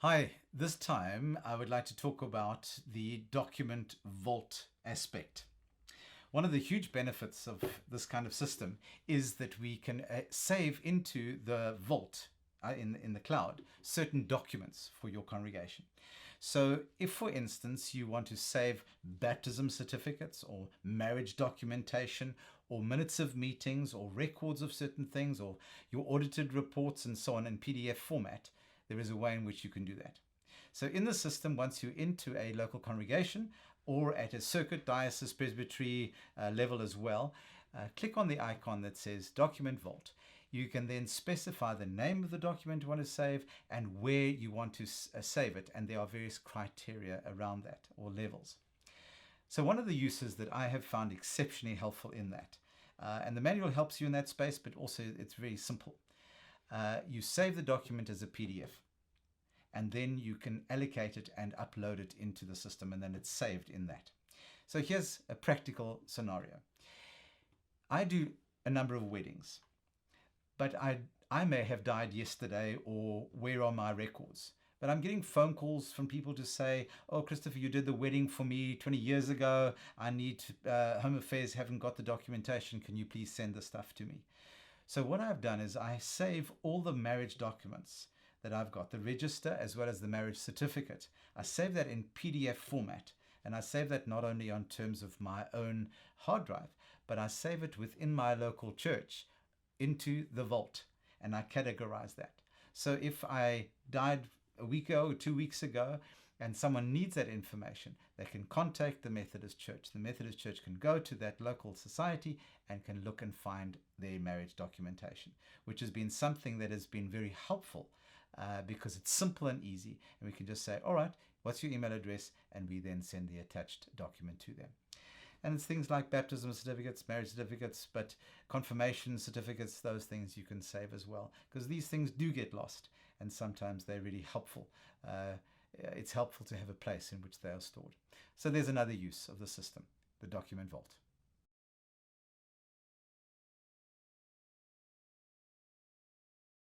Hi, this time I would like to talk about the document vault aspect. One of the huge benefits of this kind of system is that we can save into the vault in the cloud certain documents for your congregation. So if, for instance, you want to save baptism certificates or marriage documentation or minutes of meetings or records of certain things or your audited reports and so on in PDF format, there is a way in which you can do that. So in the system, once you're into a local congregation or at a circuit, diocese, presbytery level as well, click on the icon that says Document Vault. You can then specify the name of the document you want to save and where you want to save it. And there are various criteria around that, or levels. So one of the uses that I have found exceptionally helpful in that, and the manual helps you in that space, but also it's very simple. You save the document as a PDF, and then you can allocate it and upload it into the system, and then it's saved in that. So here's a practical scenario. I do a number of weddings, but I may have died yesterday, or where are my records? But I'm getting phone calls from people to say, oh, Christopher, you did the wedding for me 20 years ago. I need Home Affairs haven't got the documentation. Can you please send the stuff to me? So what I've done is I save all the marriage documents that I've got, the register as well as the marriage certificate. I save that in PDF format, and I save that not only on terms of my own hard drive, but I save it within my local church into the vault, and I categorize that. So if I died a week ago or 2 weeks ago and someone needs that information, they can contact the Methodist Church. The Methodist Church can go to that local society and can look and find their marriage documentation, which has been something that has been very helpful because it's simple and easy. And we can just say, all right, what's your email address? And we then send the attached document to them. And it's things like baptism certificates, marriage certificates, but confirmation certificates, those things you can save as well, because these things do get lost, and sometimes they're really helpful. It's helpful to have a place in which they are stored. So there's another use of the system, the document vault.